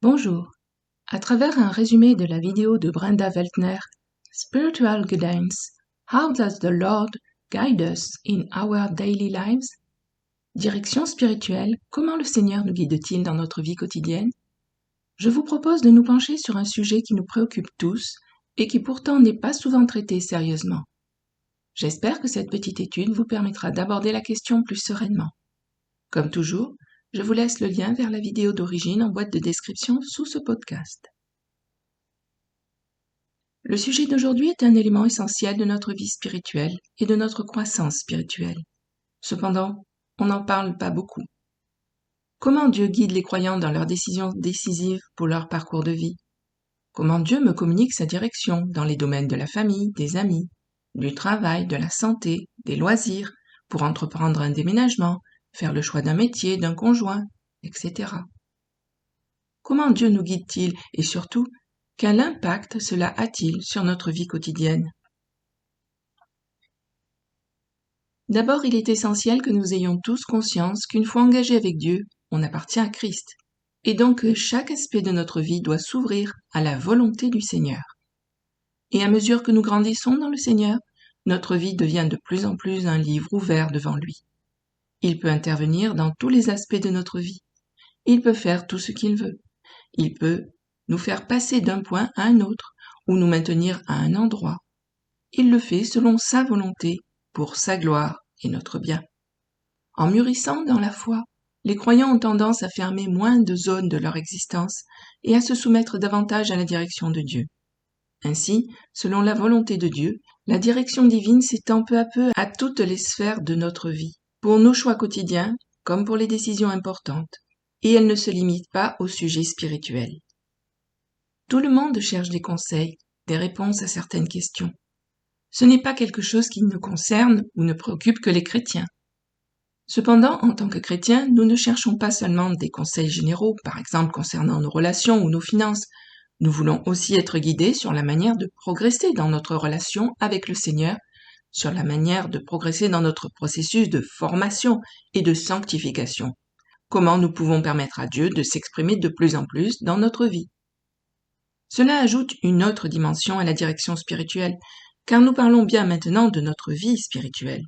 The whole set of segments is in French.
Bonjour. À travers un résumé de la vidéo de Brenda Weltner, Spiritual Guidance, How does the Lord guide us in our daily lives? Direction spirituelle, comment le Seigneur nous guide-t-il dans notre vie quotidienne? Je vous propose de nous pencher sur un sujet qui nous préoccupe tous et qui pourtant n'est pas souvent traité sérieusement. J'espère que cette petite étude vous permettra d'aborder la question plus sereinement. Comme toujours, je vous laisse le lien vers la vidéo d'origine en boîte de description sous ce podcast. Le sujet d'aujourd'hui est un élément essentiel de notre vie spirituelle et de notre croissance spirituelle. Cependant, on n'en parle pas beaucoup. Comment Dieu guide les croyants dans leurs décisions décisives pour leur parcours de vie? Comment Dieu me communique sa direction dans les domaines de la famille, des amis, du travail, de la santé, des loisirs, pour entreprendre un déménagement, faire le choix d'un métier, d'un conjoint, etc. Comment Dieu nous guide-t-il et surtout, quel impact cela a-t-il sur notre vie quotidienne? D'abord, il est essentiel que nous ayons tous conscience qu'une fois engagés avec Dieu, on appartient à Christ, et donc que chaque aspect de notre vie doit s'ouvrir à la volonté du Seigneur. Et à mesure que nous grandissons dans le Seigneur, notre vie devient de plus en plus un livre ouvert devant lui. Il peut intervenir dans tous les aspects de notre vie. Il peut faire tout ce qu'il veut. Il peut nous faire passer d'un point à un autre ou nous maintenir à un endroit. Il le fait selon sa volonté, pour sa gloire et notre bien. En mûrissant dans la foi, les croyants ont tendance à fermer moins de zones de leur existence et à se soumettre davantage à la direction de Dieu. Ainsi, selon la volonté de Dieu, la direction divine s'étend peu à peu à toutes les sphères de notre vie, pour nos choix quotidiens comme pour les décisions importantes, et elle ne se limite pas au sujet spirituel. Tout le monde cherche des conseils, des réponses à certaines questions. Ce n'est pas quelque chose qui ne concerne ou ne préoccupe que les chrétiens. Cependant, en tant que chrétiens, nous ne cherchons pas seulement des conseils généraux, par exemple concernant nos relations ou nos finances. Nous voulons aussi être guidés sur la manière de progresser dans notre relation avec le Seigneur, sur la manière de progresser dans notre processus de formation et de sanctification. Comment nous pouvons permettre à Dieu de s'exprimer de plus en plus dans notre vie. Cela ajoute une autre dimension à la direction spirituelle, car nous parlons bien maintenant de notre vie spirituelle.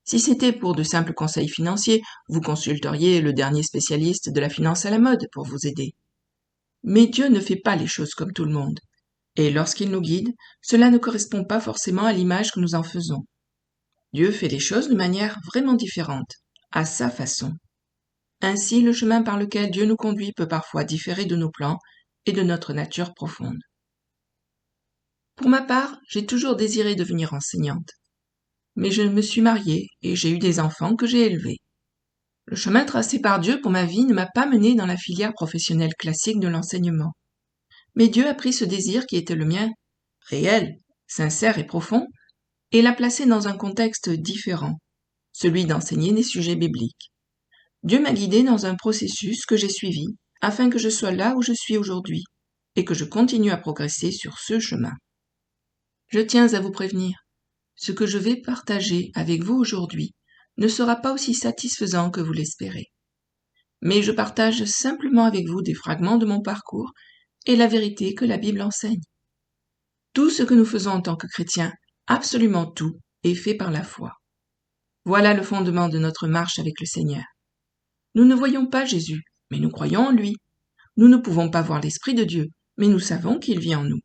Si c'était pour de simples conseils financiers, vous consulteriez le dernier spécialiste de la finance à la mode pour vous aider. Mais Dieu ne fait pas les choses comme tout le monde. Et lorsqu'il nous guide, cela ne correspond pas forcément à l'image que nous en faisons. Dieu fait les choses de manière vraiment différente, à sa façon. Ainsi, le chemin par lequel Dieu nous conduit peut parfois différer de nos plans et de notre nature profonde. Pour ma part, j'ai toujours désiré devenir enseignante. Mais je me suis mariée et j'ai eu des enfants que j'ai élevés. Le chemin tracé par Dieu pour ma vie ne m'a pas mené dans la filière professionnelle classique de l'enseignement. Mais Dieu a pris ce désir qui était le mien, réel, sincère et profond, et l'a placé dans un contexte différent, celui d'enseigner des sujets bibliques. Dieu m'a guidé dans un processus que j'ai suivi afin que je sois là où je suis aujourd'hui et que je continue à progresser sur ce chemin. Je tiens à vous prévenir, ce que je vais partager avec vous aujourd'hui ne sera pas aussi satisfaisant que vous l'espérez. Mais je partage simplement avec vous des fragments de mon parcours et la vérité que la Bible enseigne. Tout ce que nous faisons en tant que chrétiens, absolument tout, est fait par la foi. Voilà le fondement de notre marche avec le Seigneur. Nous ne voyons pas Jésus, mais nous croyons en lui. Nous ne pouvons pas voir l'Esprit de Dieu, mais nous savons qu'il vit en nous.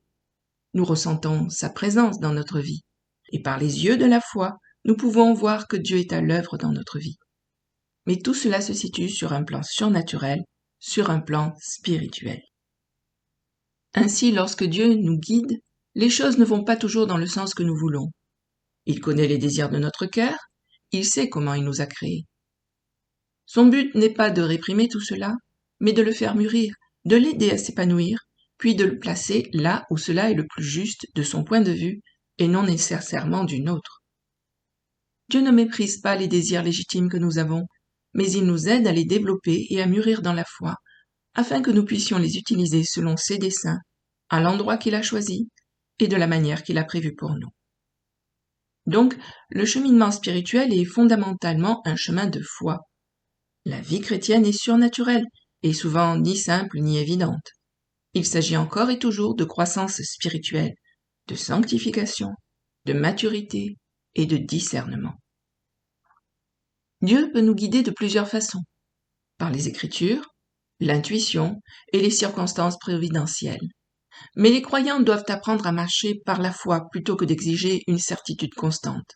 Nous ressentons sa présence dans notre vie. Et par les yeux de la foi, nous pouvons voir que Dieu est à l'œuvre dans notre vie. Mais tout cela se situe sur un plan surnaturel, sur un plan spirituel. Ainsi, lorsque Dieu nous guide, les choses ne vont pas toujours dans le sens que nous voulons. Il connaît les désirs de notre cœur, il sait comment il nous a créés. Son but n'est pas de réprimer tout cela, mais de le faire mûrir, de l'aider à s'épanouir, puis de le placer là où cela est le plus juste de son point de vue et non nécessairement du nôtre. Dieu ne méprise pas les désirs légitimes que nous avons, mais il nous aide à les développer et à mûrir dans la foi, afin que nous puissions les utiliser selon ses desseins, à l'endroit qu'il a choisi et de la manière qu'il a prévue pour nous. Donc, le cheminement spirituel est fondamentalement un chemin de foi. La vie chrétienne est surnaturelle et souvent ni simple ni évidente. Il s'agit encore et toujours de croissance spirituelle, de sanctification, de maturité et de discernement. Dieu peut nous guider de plusieurs façons, par les Écritures, l'intuition et les circonstances providentielles. Mais les croyants doivent apprendre à marcher par la foi plutôt que d'exiger une certitude constante.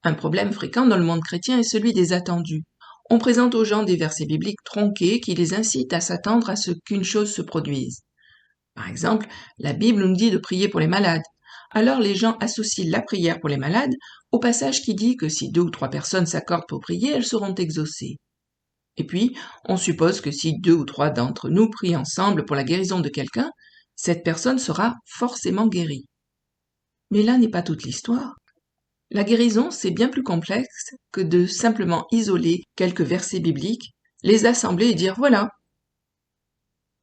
Un problème fréquent dans le monde chrétien est celui des attendus. On présente aux gens des versets bibliques tronqués qui les incitent à s'attendre à ce qu'une chose se produise. Par exemple, la Bible nous dit de prier pour les malades. Alors les gens associent la prière pour les malades au passage qui dit que si 2 ou 3 personnes s'accordent pour prier, elles seront exaucées. Et puis, on suppose que si 2 ou 3 d'entre nous prient ensemble pour la guérison de quelqu'un, cette personne sera forcément guérie. Mais là n'est pas toute l'histoire. La guérison, c'est bien plus complexe que de simplement isoler quelques versets bibliques, les assembler et dire voilà.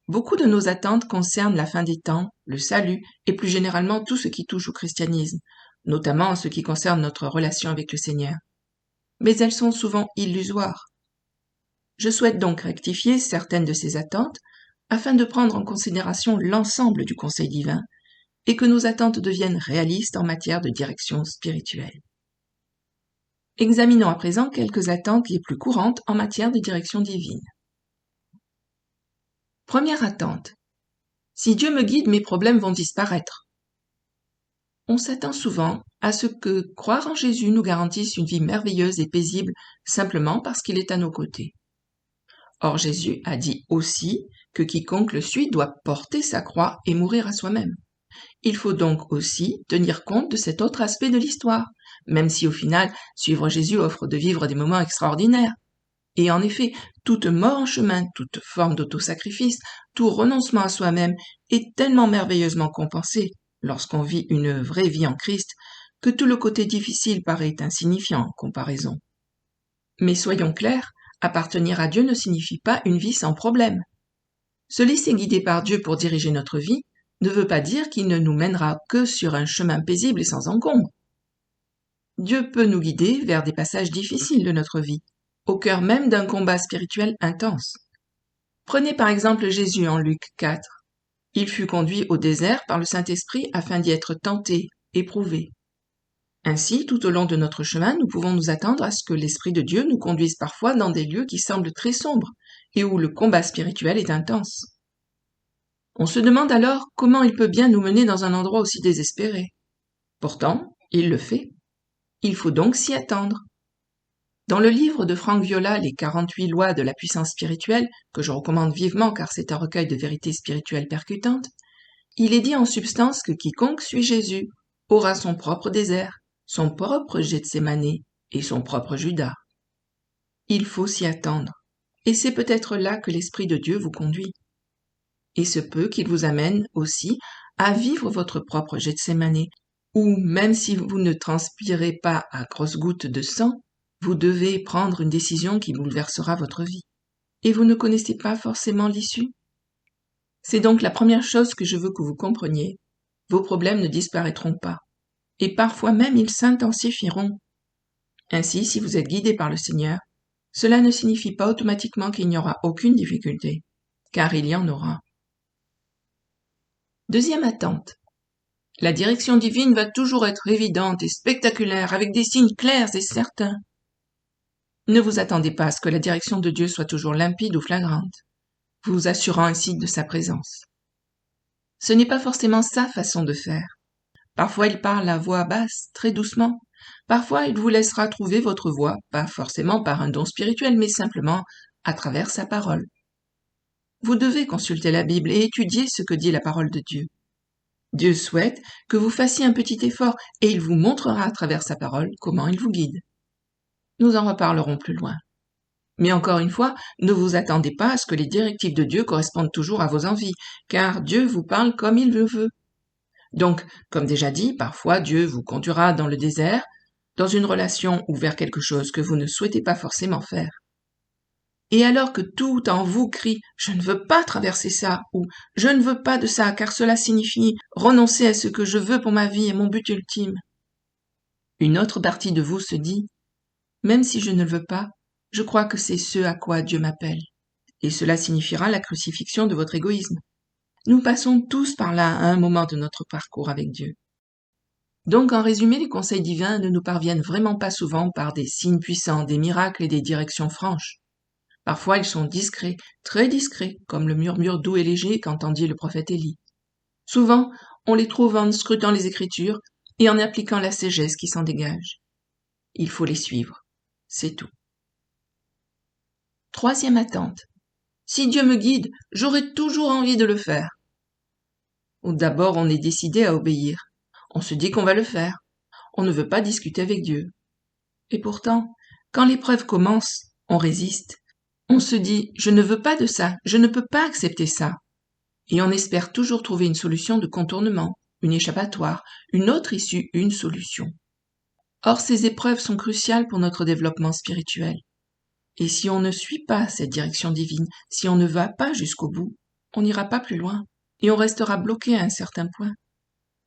Beaucoup de nos attentes concernent la fin des temps, le salut et plus généralement tout ce qui touche au christianisme, notamment en ce qui concerne notre relation avec le Seigneur. Mais elles sont souvent illusoires. Je souhaite donc rectifier certaines de ces attentes afin de prendre en considération l'ensemble du conseil divin et que nos attentes deviennent réalistes en matière de direction spirituelle. Examinons à présent quelques attentes les plus courantes en matière de direction divine. Première attente. Si Dieu me guide, mes problèmes vont disparaître. On s'attend souvent à ce que croire en Jésus nous garantisse une vie merveilleuse et paisible simplement parce qu'il est à nos côtés. Or Jésus a dit aussi que quiconque le suit doit porter sa croix et mourir à soi-même. Il faut donc aussi tenir compte de cet autre aspect de l'histoire, même si au final, suivre Jésus offre de vivre des moments extraordinaires. Et en effet, toute mort en chemin, toute forme d'autosacrifice, tout renoncement à soi-même est tellement merveilleusement compensé lorsqu'on vit une vraie vie en Christ que tout le côté difficile paraît insignifiant en comparaison. Mais soyons clairs, appartenir à Dieu ne signifie pas une vie sans problème. Se laisser guider par Dieu pour diriger notre vie ne veut pas dire qu'il ne nous mènera que sur un chemin paisible et sans encombre. Dieu peut nous guider vers des passages difficiles de notre vie, au cœur même d'un combat spirituel intense. Prenez par exemple Jésus en Luc 4. Il fut conduit au désert par le Saint-Esprit afin d'y être tenté, éprouvé. Ainsi, tout au long de notre chemin, nous pouvons nous attendre à ce que l'Esprit de Dieu nous conduise parfois dans des lieux qui semblent très sombres et où le combat spirituel est intense. On se demande alors comment il peut bien nous mener dans un endroit aussi désespéré. Pourtant, il le fait. Il faut donc s'y attendre. Dans le livre de Franck Viola, Les 48 lois de la puissance spirituelle, que je recommande vivement car c'est un recueil de vérités spirituelles percutantes, il est dit en substance que quiconque suit Jésus aura son propre désert, son propre Gethsémanée et son propre Judas. Il faut s'y attendre, et c'est peut-être là que l'Esprit de Dieu vous conduit. Et se peut qu'il vous amène aussi à vivre votre propre Gethsémanée, où même si vous ne transpirez pas à grosses gouttes de sang, vous devez prendre une décision qui bouleversera votre vie. Et vous ne connaissez pas forcément l'issue. C'est donc la première chose que je veux que vous compreniez. Vos problèmes ne disparaîtront pas. Et parfois même ils s'intensifieront. Ainsi, si vous êtes guidé par le Seigneur, cela ne signifie pas automatiquement qu'il n'y aura aucune difficulté, car il y en aura. Deuxième attente. La direction divine va toujours être évidente et spectaculaire, avec des signes clairs et certains. Ne vous attendez pas à ce que la direction de Dieu soit toujours limpide ou flagrante, vous assurant ainsi de sa présence. Ce n'est pas forcément sa façon de faire. Parfois il parle à voix basse, très doucement. Parfois il vous laissera trouver votre voix, pas forcément par un don spirituel, mais simplement à travers sa parole. Vous devez consulter la Bible et étudier ce que dit la parole de Dieu. Dieu souhaite que vous fassiez un petit effort et il vous montrera à travers sa parole comment il vous guide. Nous en reparlerons plus loin. Mais encore une fois, ne vous attendez pas à ce que les directives de Dieu correspondent toujours à vos envies, car Dieu vous parle comme il le veut. Donc, comme déjà dit, parfois Dieu vous conduira dans le désert, dans une relation ou vers quelque chose que vous ne souhaitez pas forcément faire. Et alors que tout en vous crie « je ne veux pas traverser ça » ou « je ne veux pas de ça car cela signifie renoncer à ce que je veux pour ma vie et mon but ultime », une autre partie de vous se dit « même si je ne le veux pas, je crois que c'est ce à quoi Dieu m'appelle. et cela signifiera la crucifixion de votre égoïsme. Nous passons tous par là à un moment de notre parcours avec Dieu. Donc, en résumé, les conseils divins ne nous parviennent vraiment pas souvent par des signes puissants, des miracles et des directions franches. Parfois, ils sont discrets, très discrets, comme le murmure doux et léger qu'entendit le prophète Élie. Souvent, on les trouve en scrutant les Écritures et en appliquant la sagesse qui s'en dégage. Il faut les suivre, c'est tout. Troisième attente. Si Dieu me guide, j'aurai toujours envie de le faire. D'abord, on est décidé à obéir. On se dit qu'on va le faire. On ne veut pas discuter avec Dieu. Et pourtant, quand l'épreuve commence, on résiste. On se dit « je ne veux pas de ça, je ne peux pas accepter ça ». Et on espère toujours trouver une solution de contournement, une échappatoire, une autre issue, une solution. Or, ces épreuves sont cruciales pour notre développement spirituel. Et si on ne suit pas cette direction divine, si on ne va pas jusqu'au bout, on n'ira pas plus loin et on restera bloqué à un certain point.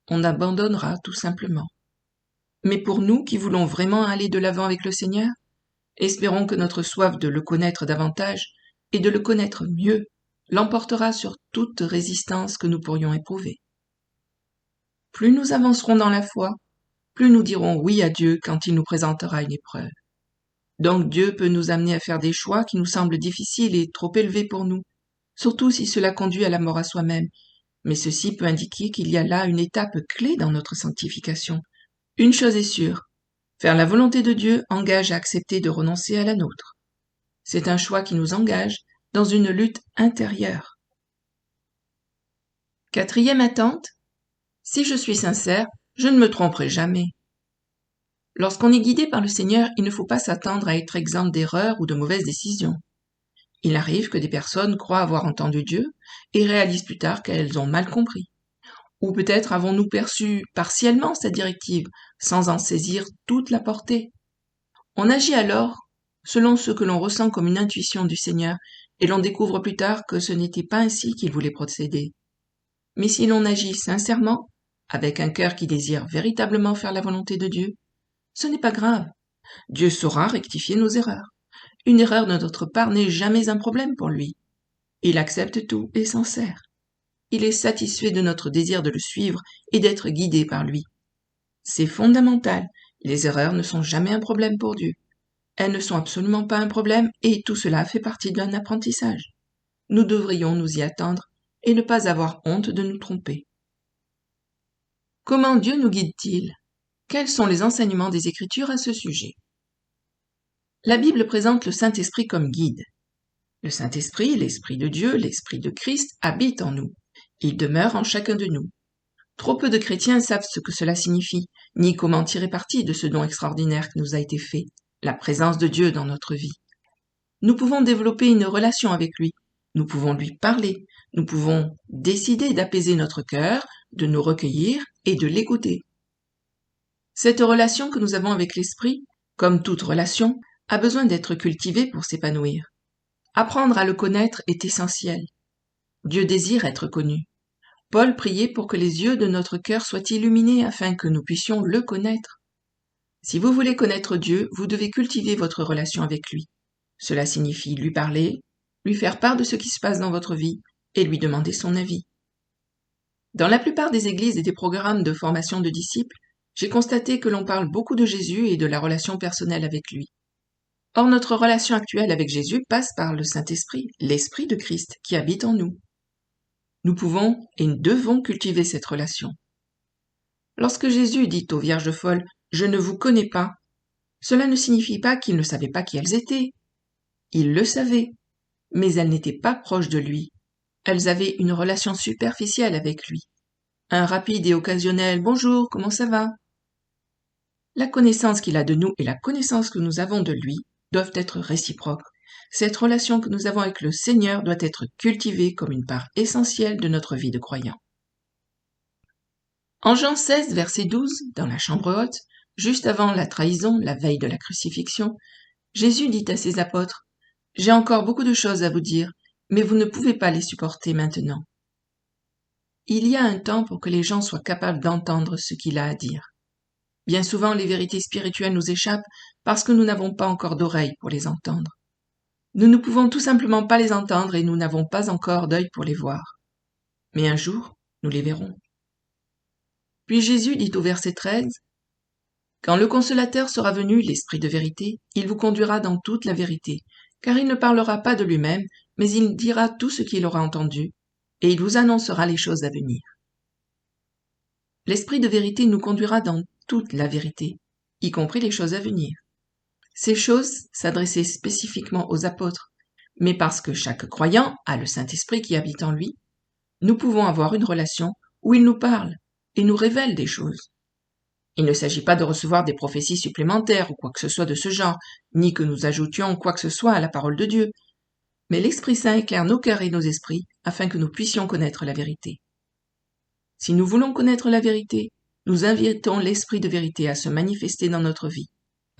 On abandonnera tout simplement. Mais pour nous qui voulons vraiment aller de l'avant avec le Seigneur, espérons que notre soif de le connaître davantage et de le connaître mieux l'emportera sur toute résistance que nous pourrions éprouver. Plus nous avancerons dans la foi, plus nous dirons oui à Dieu quand il nous présentera une épreuve. Donc Dieu peut nous amener à faire des choix qui nous semblent difficiles et trop élevés pour nous, surtout si cela conduit à la mort à soi-même. Mais ceci peut indiquer qu'il y a là une étape clé dans notre sanctification. Une chose est sûre, faire la volonté de Dieu engage à accepter de renoncer à la nôtre. C'est un choix qui nous engage dans une lutte intérieure. Quatrième attente, si je suis sincère, je ne me tromperai jamais. Lorsqu'on est guidé par le Seigneur, il ne faut pas s'attendre à être exempt d'erreurs ou de mauvaises décisions. Il arrive que des personnes croient avoir entendu Dieu et réalisent plus tard qu'elles ont mal compris. Ou peut-être avons-nous perçu partiellement cette directive, sans en saisir toute la portée. On agit alors selon ce que l'on ressent comme une intuition du Seigneur, et l'on découvre plus tard que ce n'était pas ainsi qu'il voulait procéder. Mais si l'on agit sincèrement, avec un cœur qui désire véritablement faire la volonté de Dieu, ce n'est pas grave. Dieu saura rectifier nos erreurs. Une erreur de notre part n'est jamais un problème pour lui. Il accepte tout et s'en sert. Il est satisfait de notre désir de le suivre et d'être guidé par lui. C'est fondamental. Les erreurs ne sont jamais un problème pour Dieu. Elles ne sont absolument pas un problème et tout cela fait partie d'un apprentissage. Nous devrions nous y attendre et ne pas avoir honte de nous tromper. Comment Dieu nous guide-t-il? Quels sont les enseignements des Écritures à ce sujet? La Bible présente le Saint-Esprit comme guide. Le Saint-Esprit, l'Esprit de Dieu, l'Esprit de Christ, habite en nous. Il demeure en chacun de nous. Trop peu de chrétiens savent ce que cela signifie, ni comment tirer parti de ce don extraordinaire qui nous a été fait, la présence de Dieu dans notre vie. Nous pouvons développer une relation avec lui, nous pouvons lui parler, nous pouvons décider d'apaiser notre cœur, de nous recueillir et de l'écouter. Cette relation que nous avons avec l'Esprit, comme toute relation, a besoin d'être cultivée pour s'épanouir. Apprendre à le connaître est essentiel. Dieu désire être connu. Paul priait pour que les yeux de notre cœur soient illuminés afin que nous puissions le connaître. Si vous voulez connaître Dieu, vous devez cultiver votre relation avec lui. Cela signifie lui parler, lui faire part de ce qui se passe dans votre vie et lui demander son avis. Dans la plupart des églises et des programmes de formation de disciples, j'ai constaté que l'on parle beaucoup de Jésus et de la relation personnelle avec lui. Or, notre relation actuelle avec Jésus passe par le Saint-Esprit, l'Esprit de Christ qui habite en nous. Nous pouvons et nous devons cultiver cette relation. Lorsque Jésus dit aux vierges folles « Je ne vous connais pas », cela ne signifie pas qu'il ne savait pas qui elles étaient. Il le savait, mais elles n'étaient pas proches de lui. Elles avaient une relation superficielle avec lui. Un rapide et occasionnel « Bonjour, comment ça va ?» La connaissance qu'il a de nous et la connaissance que nous avons de lui doivent être réciproques. Cette relation que nous avons avec le Seigneur doit être cultivée comme une part essentielle de notre vie de croyant. En Jean 16, verset 12, dans la chambre haute, juste avant la trahison, la veille de la crucifixion, Jésus dit à ses apôtres « J'ai encore beaucoup de choses à vous dire, mais vous ne pouvez pas les supporter maintenant. » Il y a un temps pour que les gens soient capables d'entendre ce qu'il a à dire. Bien souvent, les vérités spirituelles nous échappent parce que nous n'avons pas encore d'oreilles pour les entendre. Nous ne pouvons tout simplement pas les entendre et nous n'avons pas encore d'œil pour les voir. Mais un jour, nous les verrons. Puis Jésus dit au verset 13, « Quand le Consolateur sera venu, l'Esprit de vérité, il vous conduira dans toute la vérité, car il ne parlera pas de lui-même, mais il dira tout ce qu'il aura entendu, et il vous annoncera les choses à venir. » L'Esprit de vérité nous conduira dans toute la vérité, y compris les choses à venir. Ces choses s'adressaient spécifiquement aux apôtres, mais parce que chaque croyant a le Saint-Esprit qui habite en lui, nous pouvons avoir une relation où il nous parle et nous révèle des choses. Il ne s'agit pas de recevoir des prophéties supplémentaires ou quoi que ce soit de ce genre, ni que nous ajoutions quoi que ce soit à la parole de Dieu, mais l'Esprit Saint éclaire nos cœurs et nos esprits afin que nous puissions connaître la vérité. Si nous voulons connaître la vérité, nous invitons l'Esprit de vérité à se manifester dans notre vie,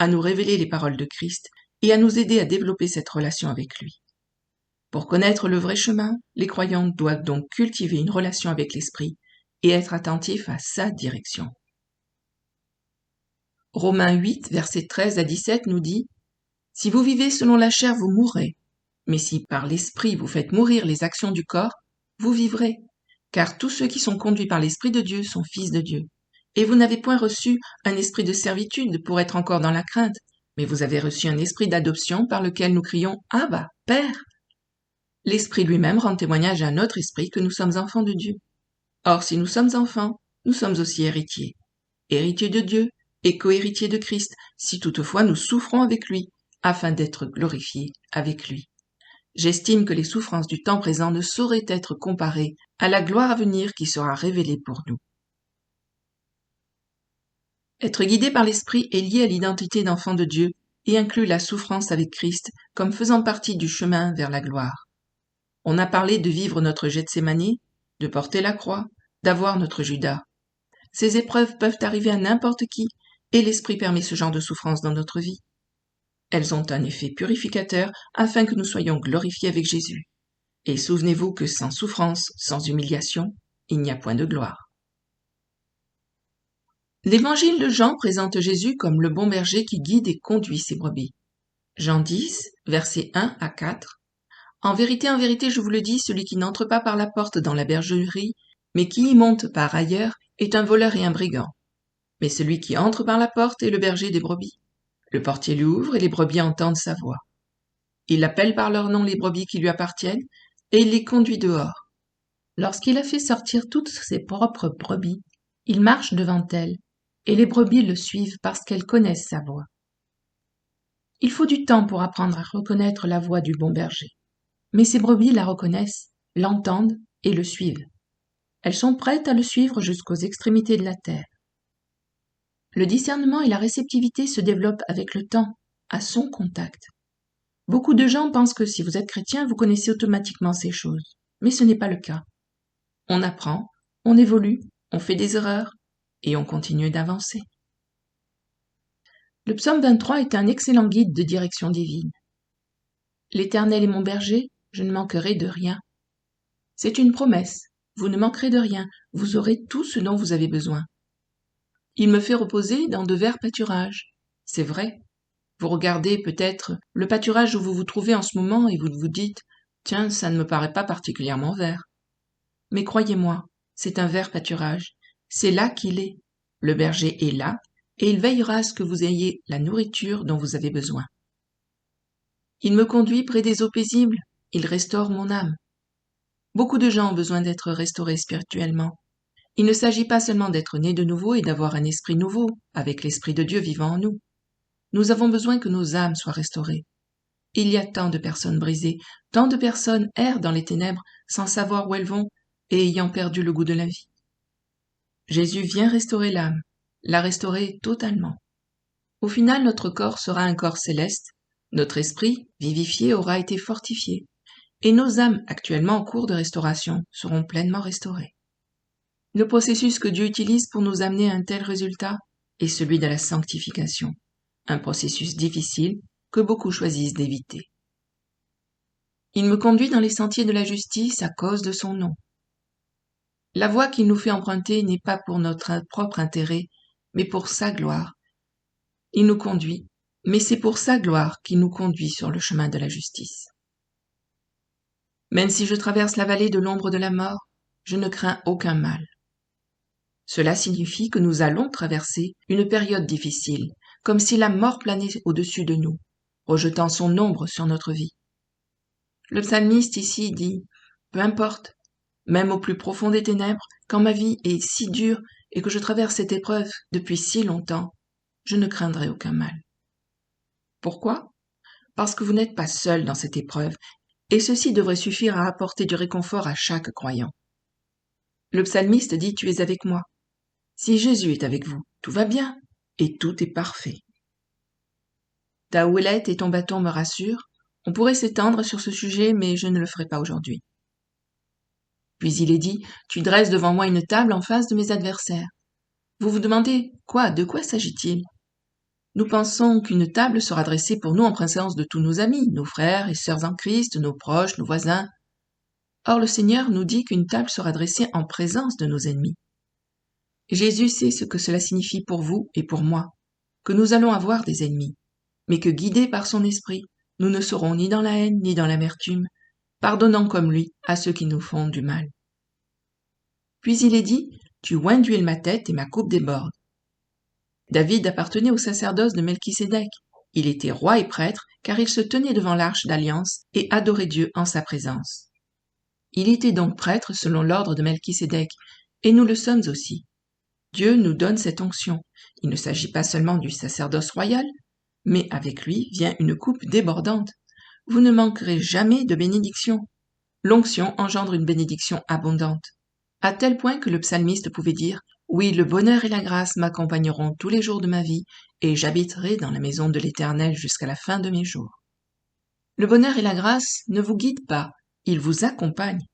à nous révéler les paroles de Christ et à nous aider à développer cette relation avec lui. Pour connaître le vrai chemin, les croyants doivent donc cultiver une relation avec l'Esprit et être attentifs à sa direction. Romains 8, versets 13 à 17 nous dit « Si vous vivez selon la chair, vous mourrez, mais si par l'Esprit vous faites mourir les actions du corps, vous vivrez, car tous ceux qui sont conduits par l'Esprit de Dieu sont fils de Dieu. Et vous n'avez point reçu un esprit de servitude pour être encore dans la crainte, mais vous avez reçu un esprit d'adoption par lequel nous crions « Abba, Père !» L'Esprit lui-même rend témoignage à notre esprit que nous sommes enfants de Dieu. Or, si nous sommes enfants, nous sommes aussi héritiers. Héritiers de Dieu et co-héritiers de Christ, si toutefois nous souffrons avec lui, afin d'être glorifiés avec lui. J'estime que les souffrances du temps présent ne sauraient être comparées à la gloire à venir qui sera révélée pour nous. Être guidé par l'Esprit est lié à l'identité d'enfant de Dieu et inclut la souffrance avec Christ comme faisant partie du chemin vers la gloire. On a parlé de vivre notre Gethsémani, de porter la croix, d'avoir notre Judas. Ces épreuves peuvent arriver à n'importe qui, et l'Esprit permet ce genre de souffrance dans notre vie. Elles ont un effet purificateur afin que nous soyons glorifiés avec Jésus. Et souvenez-vous que sans souffrance, sans humiliation, il n'y a point de gloire. L'Évangile de Jean présente Jésus comme le bon berger qui guide et conduit ses brebis. Jean 10, versets 1 à 4. En vérité, je vous le dis, celui qui n'entre pas par la porte dans la bergerie, mais qui y monte par ailleurs, est un voleur et un brigand. Mais celui qui entre par la porte est le berger des brebis. Le portier lui ouvre et les brebis entendent sa voix. Il appelle par leur nom les brebis qui lui appartiennent et il les conduit dehors. Lorsqu'il a fait sortir toutes ses propres brebis, il marche devant elles et les brebis le suivent parce qu'elles connaissent sa voix. Il faut du temps pour apprendre à reconnaître la voix du bon berger. Mais ces brebis la reconnaissent, l'entendent et le suivent. Elles sont prêtes à le suivre jusqu'aux extrémités de la terre. Le discernement et la réceptivité se développent avec le temps, à son contact. Beaucoup de gens pensent que si vous êtes chrétien, vous connaissez automatiquement ces choses. Mais ce n'est pas le cas. On apprend, on évolue, on fait des erreurs et on continue d'avancer. Le psaume 23 est un excellent guide de direction divine. L'Éternel est mon berger, je ne manquerai de rien. C'est une promesse. Vous ne manquerez de rien, vous aurez tout ce dont vous avez besoin. Il me fait reposer dans de verts pâturages. C'est vrai. Vous regardez peut-être le pâturage où vous vous trouvez en ce moment et vous vous dites « Tiens, ça ne me paraît pas particulièrement vert. » Mais croyez-moi, c'est un vert pâturage. C'est là qu'il est. Le berger est là et il veillera à ce que vous ayez la nourriture dont vous avez besoin. Il me conduit près des eaux paisibles, il restaure mon âme. Beaucoup de gens ont besoin d'être restaurés spirituellement. Il ne s'agit pas seulement d'être né de nouveau et d'avoir un esprit nouveau, avec l'Esprit de Dieu vivant en nous. Nous avons besoin que nos âmes soient restaurées. Il y a tant de personnes brisées, tant de personnes errent dans les ténèbres sans savoir où elles vont et ayant perdu le goût de la vie. Jésus vient restaurer l'âme, la restaurer totalement. Au final, notre corps sera un corps céleste, notre esprit, vivifié, aura été fortifié, et nos âmes, actuellement en cours de restauration, seront pleinement restaurées. Le processus que Dieu utilise pour nous amener à un tel résultat est celui de la sanctification, un processus difficile que beaucoup choisissent d'éviter. Il me conduit dans les sentiers de la justice à cause de son nom. La voie qu'il nous fait emprunter n'est pas pour notre propre intérêt, mais pour sa gloire. Il nous conduit, mais c'est pour sa gloire qu'il nous conduit sur le chemin de la justice. Même si je traverse la vallée de l'ombre de la mort, je ne crains aucun mal. Cela signifie que nous allons traverser une période difficile, comme si la mort planait au-dessus de nous, rejetant son ombre sur notre vie. Le psalmiste ici dit « Peu importe, même au plus profond des ténèbres, quand ma vie est si dure et que je traverse cette épreuve depuis si longtemps, je ne craindrai aucun mal. » Pourquoi ? Parce que vous n'êtes pas seul dans cette épreuve, et ceci devrait suffire à apporter du réconfort à chaque croyant. Le psalmiste dit « Tu es avec moi ». Si Jésus est avec vous, tout va bien, et tout est parfait. Ta houlette et ton bâton me rassurent. On pourrait s'étendre sur ce sujet, mais je ne le ferai pas aujourd'hui. Puis il est dit, tu dresses devant moi une table en face de mes adversaires. Vous vous demandez, de quoi s'agit-il ? Nous pensons qu'une table sera dressée pour nous en présence de tous nos amis, nos frères et sœurs en Christ, nos proches, nos voisins. Or le Seigneur nous dit qu'une table sera dressée en présence de nos ennemis. Jésus sait ce que cela signifie pour vous et pour moi, que nous allons avoir des ennemis, mais que guidés par son esprit, nous ne serons ni dans la haine ni dans l'amertume, pardonnant comme lui à ceux qui nous font du mal. Puis il est dit, tu oins d'huile ma tête et ma coupe déborde. David appartenait au sacerdoce de Melchisédek. Il était roi et prêtre, car il se tenait devant l'arche d'alliance et adorait Dieu en sa présence. Il était donc prêtre selon l'ordre de Melchisédek, et nous le sommes aussi. Dieu nous donne cette onction. Il ne s'agit pas seulement du sacerdoce royal, mais avec lui vient une coupe débordante. Vous ne manquerez jamais de bénédiction. L'onction engendre une bénédiction abondante, à tel point que le psalmiste pouvait dire « Oui, le bonheur et la grâce m'accompagneront tous les jours de ma vie, et j'habiterai dans la maison de l'Éternel jusqu'à la fin de mes jours. » Le bonheur et la grâce ne vous guident pas, ils vous accompagnent.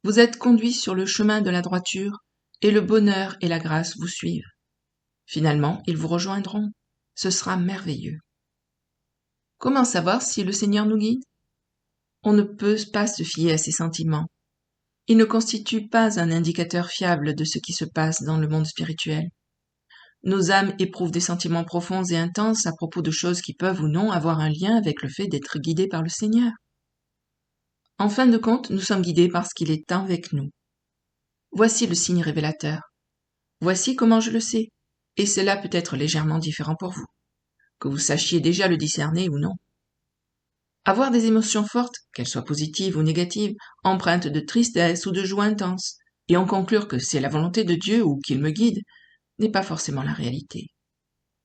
Vous êtes conduits sur le chemin de la droiture, et le bonheur et la grâce vous suivent. Finalement, ils vous rejoindront. Ce sera merveilleux. Comment savoir si le Seigneur nous guide ? On ne peut pas se fier à ses sentiments. Ils ne constituent pas un indicateur fiable de ce qui se passe dans le monde spirituel. Nos âmes éprouvent des sentiments profonds et intenses à propos de choses qui peuvent ou non avoir un lien avec le fait d'être guidés par le Seigneur. En fin de compte, nous sommes guidés parce qu'il est avec nous. Voici le signe révélateur. Voici comment je le sais, et cela peut être légèrement différent pour vous, que vous sachiez déjà le discerner ou non. Avoir des émotions fortes, qu'elles soient positives ou négatives, empreintes de tristesse ou de joie intense, et en conclure que c'est la volonté de Dieu ou qu'il me guide, n'est pas forcément la réalité.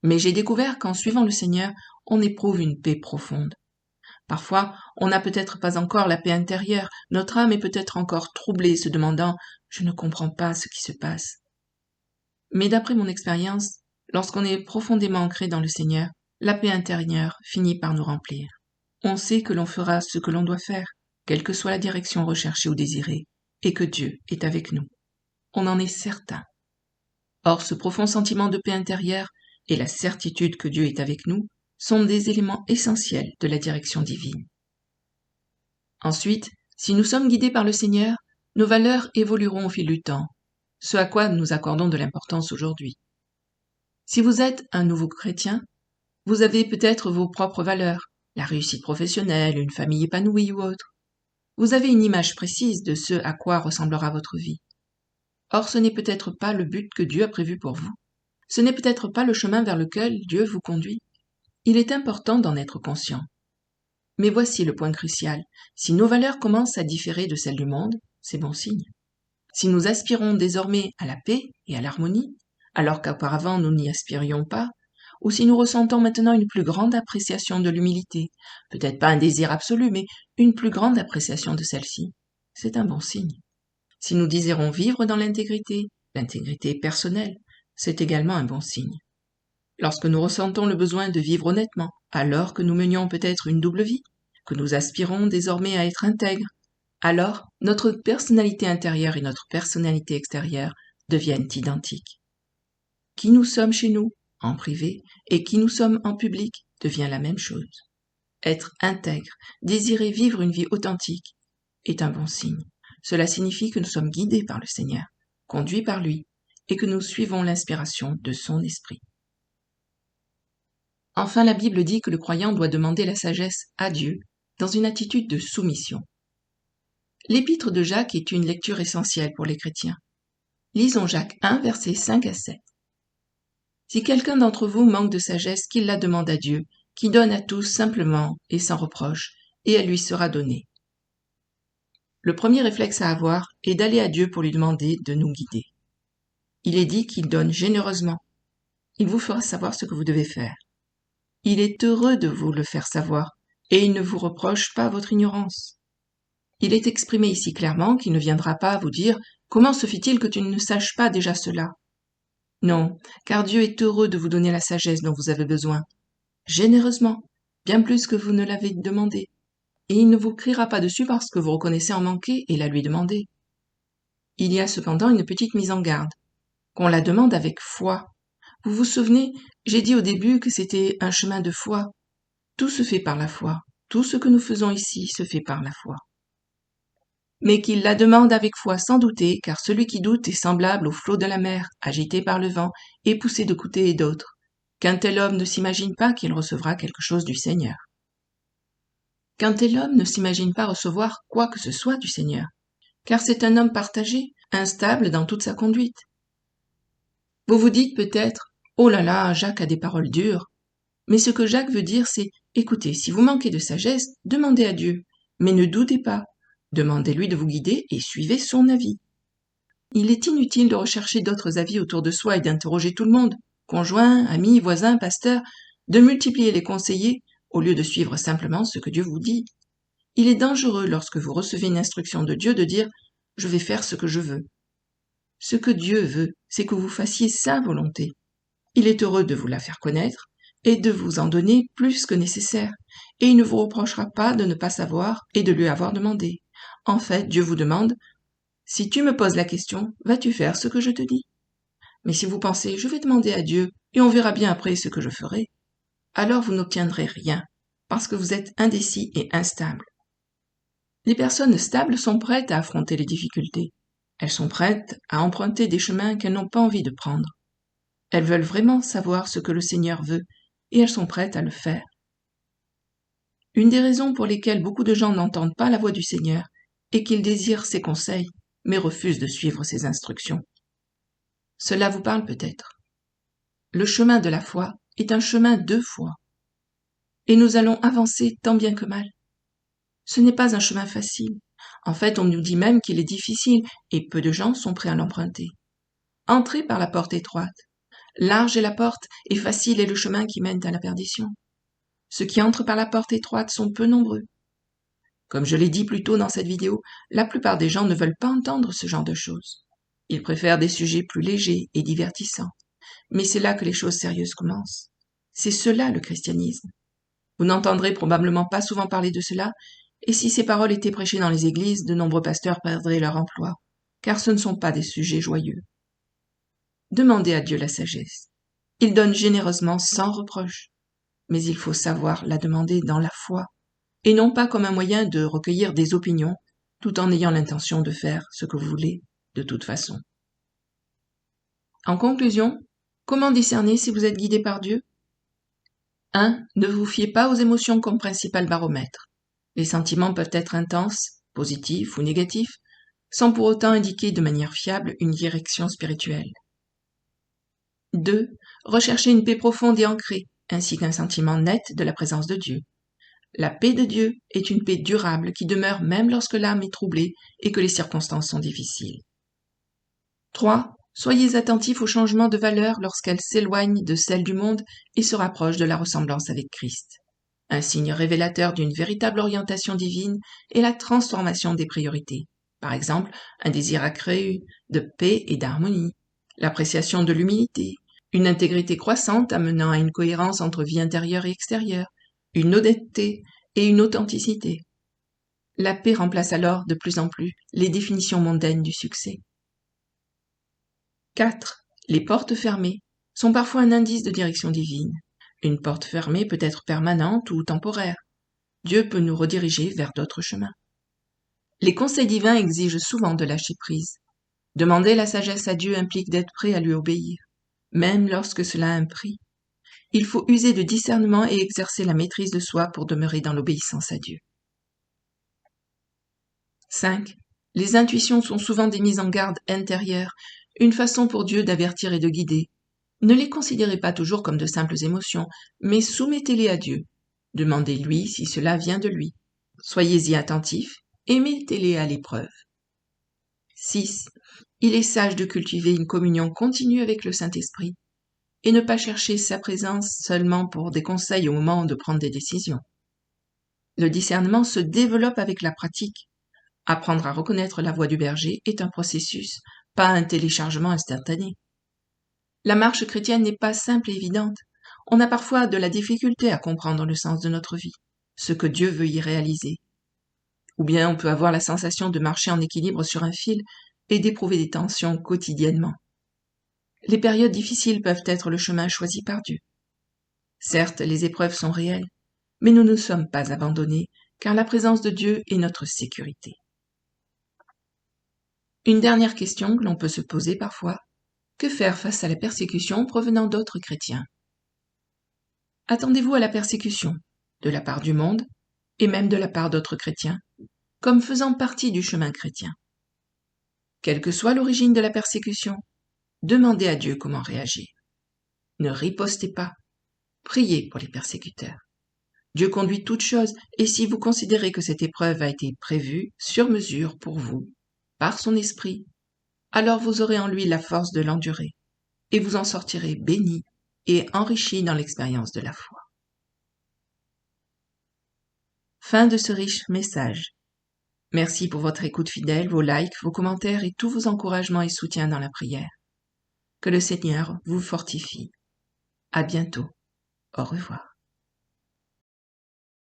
Mais j'ai découvert qu'en suivant le Seigneur, on éprouve une paix profonde. Parfois, on n'a peut-être pas encore la paix intérieure, notre âme est peut-être encore troublée, se demandant « je ne comprends pas ce qui se passe ». Mais d'après mon expérience, lorsqu'on est profondément ancré dans le Seigneur, la paix intérieure finit par nous remplir. On sait que l'on fera ce que l'on doit faire, quelle que soit la direction recherchée ou désirée, et que Dieu est avec nous. On en est certain. Or, ce profond sentiment de paix intérieure et la certitude que Dieu est avec nous sont des éléments essentiels de la direction divine. Ensuite, si nous sommes guidés par le Seigneur, nos valeurs évolueront au fil du temps, ce à quoi nous accordons de l'importance aujourd'hui. Si vous êtes un nouveau chrétien, vous avez peut-être vos propres valeurs, la réussite professionnelle, une famille épanouie ou autre. Vous avez une image précise de ce à quoi ressemblera votre vie. Or, ce n'est peut-être pas le but que Dieu a prévu pour vous. Ce n'est peut-être pas le chemin vers lequel Dieu vous conduit. Il est important d'en être conscient. Mais voici le point crucial. Si nos valeurs commencent à différer de celles du monde, c'est bon signe. Si nous aspirons désormais à la paix et à l'harmonie, alors qu'auparavant nous n'y aspirions pas, ou si nous ressentons maintenant une plus grande appréciation de l'humilité, peut-être pas un désir absolu, mais une plus grande appréciation de celle-ci, c'est un bon signe. Si nous désirons vivre dans l'intégrité personnelle, c'est également un bon signe. Lorsque nous ressentons le besoin de vivre honnêtement, alors que nous menions peut-être une double vie, que nous aspirons désormais à être intègres, alors notre personnalité intérieure et notre personnalité extérieure deviennent identiques. Qui nous sommes chez nous, en privé, et qui nous sommes en public devient la même chose. Être intègre, désirer vivre une vie authentique, est un bon signe. Cela signifie que nous sommes guidés par le Seigneur, conduits par lui, et que nous suivons l'inspiration de son esprit. Enfin, la Bible dit que le croyant doit demander la sagesse à Dieu dans une attitude de soumission. L'épître de Jacques est une lecture essentielle pour les chrétiens. Lisons Jacques 1, versets 5 à 7. Si quelqu'un d'entre vous manque de sagesse, qu'il la demande à Dieu, qui donne à tous simplement et sans reproche, et elle lui sera donnée. Le premier réflexe à avoir est d'aller à Dieu pour lui demander de nous guider. Il est dit qu'il donne généreusement. Il vous fera savoir ce que vous devez faire. Il est heureux de vous le faire savoir, et il ne vous reproche pas votre ignorance. Il est exprimé ici clairement qu'il ne viendra pas vous dire « Comment se fait-il que tu ne saches pas déjà cela ?» Non, car Dieu est heureux de vous donner la sagesse dont vous avez besoin, généreusement, bien plus que vous ne l'avez demandé. Et il ne vous criera pas dessus parce que vous reconnaissez en manquer et la lui demander. Il y a cependant une petite mise en garde, qu'on la demande avec foi. Vous vous souvenez, j'ai dit au début que c'était un chemin de foi. Tout se fait par la foi. Tout ce que nous faisons ici se fait par la foi. Mais qu'il la demande avec foi sans douter, car celui qui doute est semblable au flot de la mer, agité par le vent et poussé de côté et d'autre. Qu'un tel homme ne s'imagine pas qu'il recevra quelque chose du Seigneur. Qu'un tel homme ne s'imagine pas recevoir quoi que ce soit du Seigneur, car c'est un homme partagé, instable dans toute sa conduite. Vous vous dites peut-être « Oh là là, Jacques a des paroles dures ». Mais ce que Jacques veut dire, c'est « Écoutez, si vous manquez de sagesse, demandez à Dieu, mais ne doutez pas. Demandez-lui de vous guider et suivez son avis. » Il est inutile de rechercher d'autres avis autour de soi et d'interroger tout le monde, conjoints, amis, voisins, pasteurs, de multiplier les conseillers au lieu de suivre simplement ce que Dieu vous dit. Il est dangereux lorsque vous recevez une instruction de Dieu de dire « Je vais faire ce que je veux ». Ce que Dieu veut, c'est que vous fassiez sa volonté. Il est heureux de vous la faire connaître et de vous en donner plus que nécessaire, et il ne vous reprochera pas de ne pas savoir et de lui avoir demandé. En fait, Dieu vous demande « Si tu me poses la question, vas-tu faire ce que je te dis ?» Mais si vous pensez « Je vais demander à Dieu et on verra bien après ce que je ferai », alors vous n'obtiendrez rien, parce que vous êtes indécis et instable. Les personnes stables sont prêtes à affronter les difficultés. Elles sont prêtes à emprunter des chemins qu'elles n'ont pas envie de prendre. Elles veulent vraiment savoir ce que le Seigneur veut et elles sont prêtes à le faire. Une des raisons pour lesquelles beaucoup de gens n'entendent pas la voix du Seigneur est qu'ils désirent ses conseils, mais refusent de suivre ses instructions. Cela vous parle peut-être. Le chemin de la foi est un chemin de foi. Et nous allons avancer tant bien que mal. Ce n'est pas un chemin facile. En fait, on nous dit même qu'il est difficile et peu de gens sont prêts à l'emprunter. Entrez par la porte étroite. Large est la porte et facile est le chemin qui mène à la perdition. Ceux qui entrent par la porte étroite sont peu nombreux. Comme je l'ai dit plus tôt dans cette vidéo, la plupart des gens ne veulent pas entendre ce genre de choses. Ils préfèrent des sujets plus légers et divertissants. Mais c'est là que les choses sérieuses commencent. C'est cela le christianisme. Vous n'entendrez probablement pas souvent parler de cela, et si ces paroles étaient prêchées dans les églises, de nombreux pasteurs perdraient leur emploi, car ce ne sont pas des sujets joyeux. Demandez à Dieu la sagesse. Il donne généreusement sans reproche, mais il faut savoir la demander dans la foi, et non pas comme un moyen de recueillir des opinions, tout en ayant l'intention de faire ce que vous voulez de toute façon. En conclusion, comment discerner si vous êtes guidé par Dieu ? 1. Ne vous fiez pas aux émotions comme principal baromètre. Les sentiments peuvent être intenses, positifs ou négatifs, sans pour autant indiquer de manière fiable une direction spirituelle. 2. Recherchez une paix profonde et ancrée, ainsi qu'un sentiment net de la présence de Dieu. La paix de Dieu est une paix durable qui demeure même lorsque l'âme est troublée et que les circonstances sont difficiles. 3. Soyez attentifs aux changements de valeur lorsqu'elles s'éloignent de celles du monde et se rapprochent de la ressemblance avec Christ. Un signe révélateur d'une véritable orientation divine est la transformation des priorités. Par exemple, un désir accru de paix et d'harmonie, l'appréciation de l'humilité, une intégrité croissante amenant à une cohérence entre vie intérieure et extérieure, une honnêteté et une authenticité. La paix remplace alors de plus en plus les définitions mondaines du succès. 4. Les portes fermées sont parfois un indice de direction divine. Une porte fermée peut être permanente ou temporaire. Dieu peut nous rediriger vers d'autres chemins. Les conseils divins exigent souvent de lâcher prise. Demander la sagesse à Dieu implique d'être prêt à lui obéir, même lorsque cela a un prix. Il faut user de discernement et exercer la maîtrise de soi pour demeurer dans l'obéissance à Dieu. 5. Les intuitions sont souvent des mises en garde intérieures, une façon pour Dieu d'avertir et de guider. Ne les considérez pas toujours comme de simples émotions, mais soumettez-les à Dieu. Demandez-lui si cela vient de lui. Soyez-y attentifs et mettez-les à l'épreuve. 6. Il est sage de cultiver une communion continue avec le Saint-Esprit et ne pas chercher sa présence seulement pour des conseils au moment de prendre des décisions. Le discernement se développe avec la pratique. Apprendre à reconnaître la voix du berger est un processus, pas un téléchargement instantané. La marche chrétienne n'est pas simple et évidente. On a parfois de la difficulté à comprendre le sens de notre vie, ce que Dieu veut y réaliser. Ou bien on peut avoir la sensation de marcher en équilibre sur un fil et d'éprouver des tensions quotidiennement. Les périodes difficiles peuvent être le chemin choisi par Dieu. Certes, les épreuves sont réelles, mais nous ne sommes pas abandonnés, car la présence de Dieu est notre sécurité. Une dernière question que l'on peut se poser parfois: que faire face à la persécution provenant d'autres chrétiens? Attendez-vous à la persécution, de la part du monde, et même de la part d'autres chrétiens, comme faisant partie du chemin chrétien. Quelle que soit l'origine de la persécution, demandez à Dieu comment réagir. Ne ripostez pas, priez pour les persécuteurs. Dieu conduit toutes choses, et si vous considérez que cette épreuve a été prévue sur mesure pour vous, par son esprit, alors vous aurez en lui la force de l'endurer, et vous en sortirez bénis et enrichis dans l'expérience de la foi. Fin de ce riche message. Merci pour votre écoute fidèle, vos likes, vos commentaires et tous vos encouragements et soutiens dans la prière. Que le Seigneur vous fortifie. À bientôt. Au revoir.